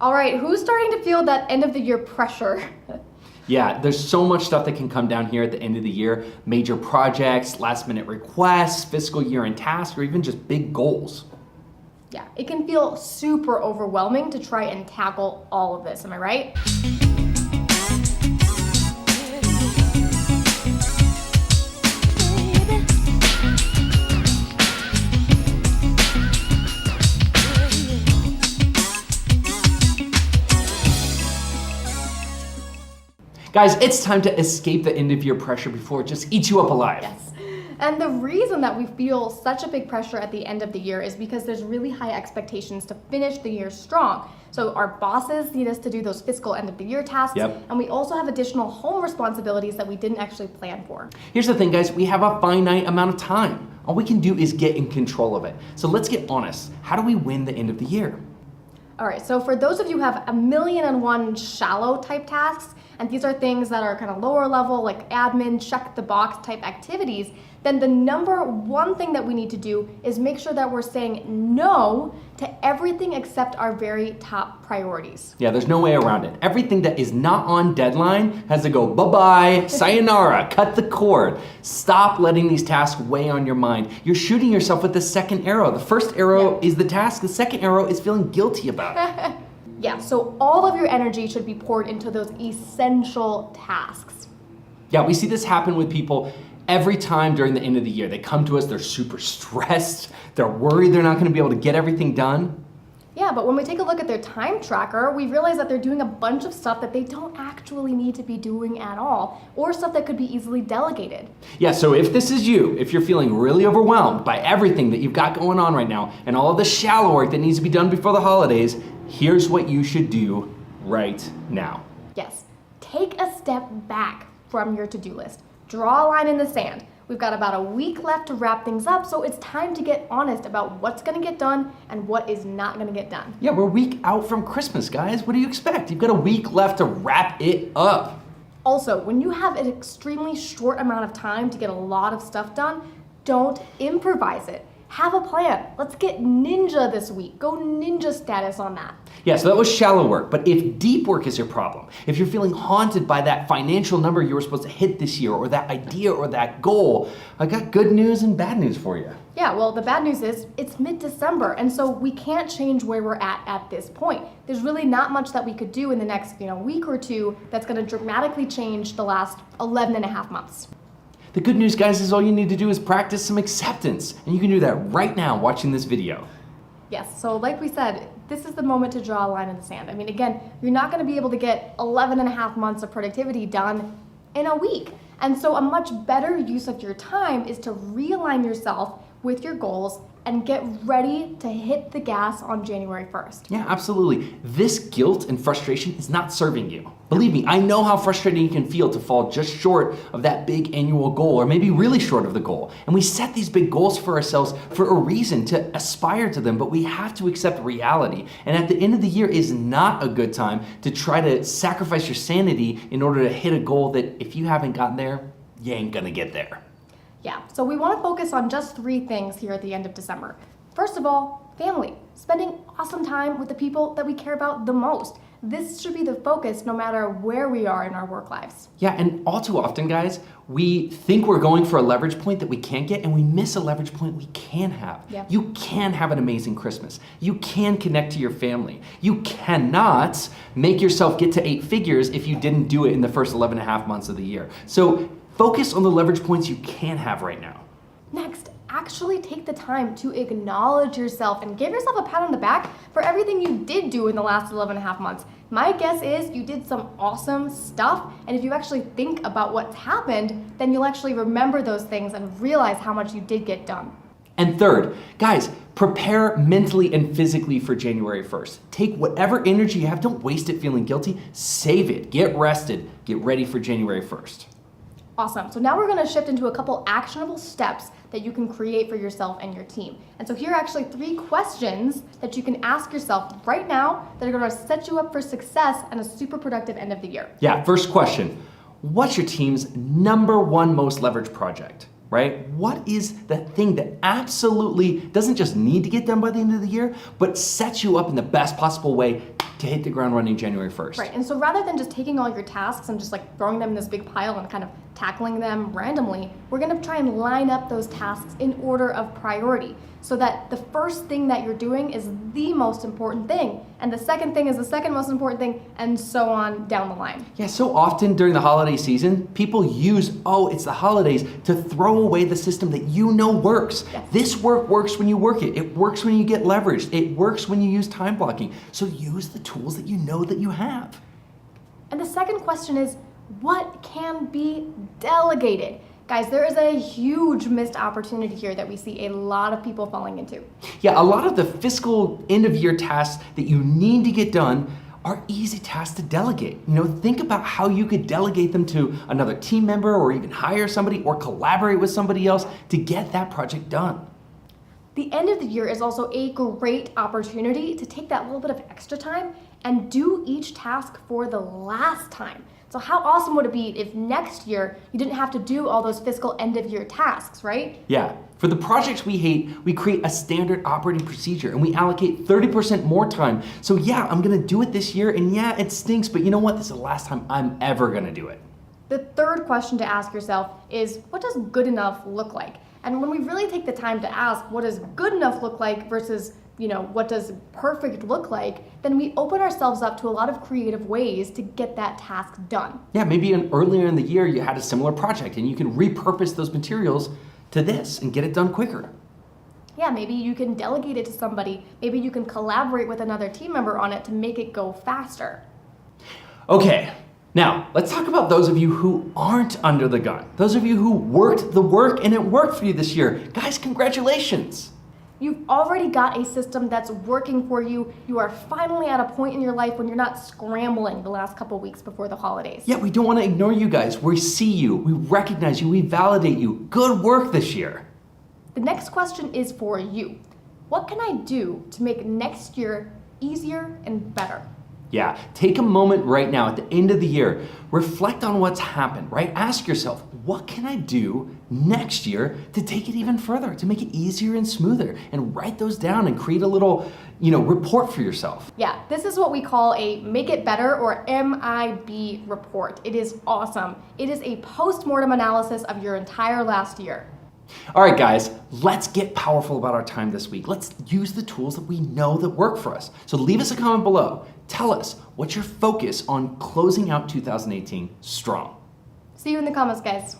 All right, who's starting to feel that end of the year pressure? Yeah, there's so much stuff that can come down here at the end of the year. Major projects, last minute requests, fiscal year end tasks, or even just big goals. Yeah, it can feel super overwhelming to try and tackle all of this, am I right? Guys, it's time to escape the end of year pressure before it just eats you up alive. Yes. And the reason that we feel such a big pressure at the end of the year is because there's really high expectations to finish the year strong. So our bosses need us to do those fiscal end of the year tasks, and we also have additional home responsibilities that we didn't actually plan for. Here's the thing, guys, we have a finite amount of time. All we can do is get in control of it. So let's get honest. How do we win the end of the year? All right, so for those of you who have 1,000,001 shallow type tasks, and these are things that are kind of lower level, like admin, check the box type activities, then the number one thing that we need to do is make sure that we're saying no to everything except our very top priorities. Yeah, there's no way around it. Everything that is not on deadline has to go bye-bye, sayonara, cut the cord. Stop letting these tasks weigh on your mind. You're shooting yourself with the second arrow. The first arrow is the task, the second arrow is feeling guilty about it. Yeah, so all of your energy should be poured into those essential tasks. Yeah, we see this happen with people every time during the end of the year. They come to us, they're super stressed, they're worried they're not gonna be able to get everything done. Yeah, but when we take a look at their time tracker, we realize that they're doing a bunch of stuff that they don't actually need to be doing at all, or stuff that could be easily delegated. Yeah, so if this is you, if you're feeling really overwhelmed by everything that you've got going on right now, and all of the shallow work that needs to be done before the holidays, here's what you should do right now. Yes, take a step back from your to-do list. Draw a line in the sand. We've got about a week left to wrap things up, so it's time to get honest about what's gonna get done and what is not gonna get done. Yeah, we're a week out from Christmas, guys. What do you expect? You've got a week left to wrap it up. Also, when you have an extremely short amount of time to get a lot of stuff done, don't improvise it. Have a plan. Let's get ninja this week. Go ninja status on that. Yeah, so that was shallow work, but if deep work is your problem, if you're feeling haunted by that financial number you were supposed to hit this year, or that idea or that goal, I got good news and bad news for you. Yeah, well, the bad news is it's mid-December, and so we can't change where we're at this point. There's really not much that we could do in the next week or two that's gonna dramatically change the last 11 and a half months. The good news, guys, is all you need to do is practice some acceptance, and you can do that right now watching this video. Yes, so like we said, this is the moment to draw a line in the sand. I mean, again, you're not gonna be able to get 11 and a half months of productivity done in a week. And so a much better use of your time is to realign yourself with your goals and get ready to hit the gas on January 1st. Yeah, absolutely. This guilt and frustration is not serving you. Believe me, I know how frustrating it can feel to fall just short of that big annual goal, or maybe really short of the goal. And we set these big goals for ourselves for a reason, to aspire to them, but we have to accept reality. And at the end of the year is not a good time to try to sacrifice your sanity in order to hit a goal that if you haven't gotten there, you ain't gonna get there. Yeah, so we want to focus on just 3 things here at the end of December. First of all, family. Spending awesome time with the people that we care about the most. This should be the focus no matter where we are in our work lives. Yeah, and all too often, guys, we think we're going for a leverage point that we can't get, and we miss a leverage point we can have. Yeah. You can have an amazing Christmas. You can connect to your family. You cannot make yourself get to 8 figures if you didn't do it in the first 11 and a half months of the year. So focus on the leverage points you can have right now. Next, actually take the time to acknowledge yourself and give yourself a pat on the back for everything you did do in the last 11 and a half months. My guess is you did some awesome stuff, and if you actually think about what's happened, then you'll actually remember those things and realize how much you did get done. And third, guys, prepare mentally and physically for January 1st. Take whatever energy you have, don't waste it feeling guilty, save it, get rested, get ready for January 1st. Awesome. So now we're going to shift into a couple actionable steps that you can create for yourself and your team. And so here are actually 3 questions that you can ask yourself right now that are going to set you up for success and a super productive end of the year. Yeah, first question. What's your team's #1 most leveraged project, right? What is the thing that absolutely doesn't just need to get done by the end of the year, but sets you up in the best possible way to hit the ground running January 1st. Right, and so rather than just taking all your tasks and just like throwing them in this big pile and kind of tackling them randomly, we're gonna try and line up those tasks in order of priority so that the first thing that you're doing is the most important thing, and the second thing is the second most important thing, and so on down the line. Yeah, so often during the holiday season, people use, oh, it's the holidays, to throw away the system that you know works. Yes. This works when you work it. It works when you get leveraged. It works when you use time blocking. So use the tools that you know that you have. And the second question is, what can be delegated? Guys, there is a huge missed opportunity here that we see a lot of people falling into. Yeah, a lot of the fiscal end of year tasks that you need to get done are easy tasks to delegate. Think about how you could delegate them to another team member or even hire somebody or collaborate with somebody else to get that project done. The end of the year is also a great opportunity to take that little bit of extra time and do each task for the last time. So how awesome would it be if next year you didn't have to do all those fiscal end of year tasks, right? Yeah. For the projects we hate, we create a standard operating procedure and we allocate 30% more time. So yeah, I'm gonna do it this year, and yeah, it stinks, but you know what? This is the last time I'm ever gonna do it. The third question to ask yourself is, what does good enough look like? And when we really take the time to ask what does good enough look like versus what does perfect look like, then we open ourselves up to a lot of creative ways to get that task done. Yeah, maybe earlier in the year you had a similar project and you can repurpose those materials to this and get it done quicker. Yeah, maybe you can delegate it to somebody. Maybe you can collaborate with another team member on it to make it go faster. Okay, now let's talk about those of you who aren't under the gun. Those of you who worked the work and it worked for you this year. Guys, congratulations. You've already got a system that's working for you. You are finally at a point in your life when you're not scrambling the last couple weeks before the holidays. Yeah, we don't want to ignore you guys. We see you, we recognize you, we validate you. Good work this year. The next question is for you. What can I do to make next year easier and better? Yeah, take a moment right now at the end of the year. Reflect on what's happened, right? Ask yourself, what can I do next year to take it even further, to make it easier and smoother? And write those down and create a little, report for yourself. Yeah, this is what we call a Make It Better or MIB report. It is awesome. It is a post-mortem analysis of your entire last year. All right, guys, let's get powerful about our time this week. Let's use the tools that we know that work for us. So leave us a comment below. Tell us, what's your focus on closing out 2018 strong? See you in the comments, guys.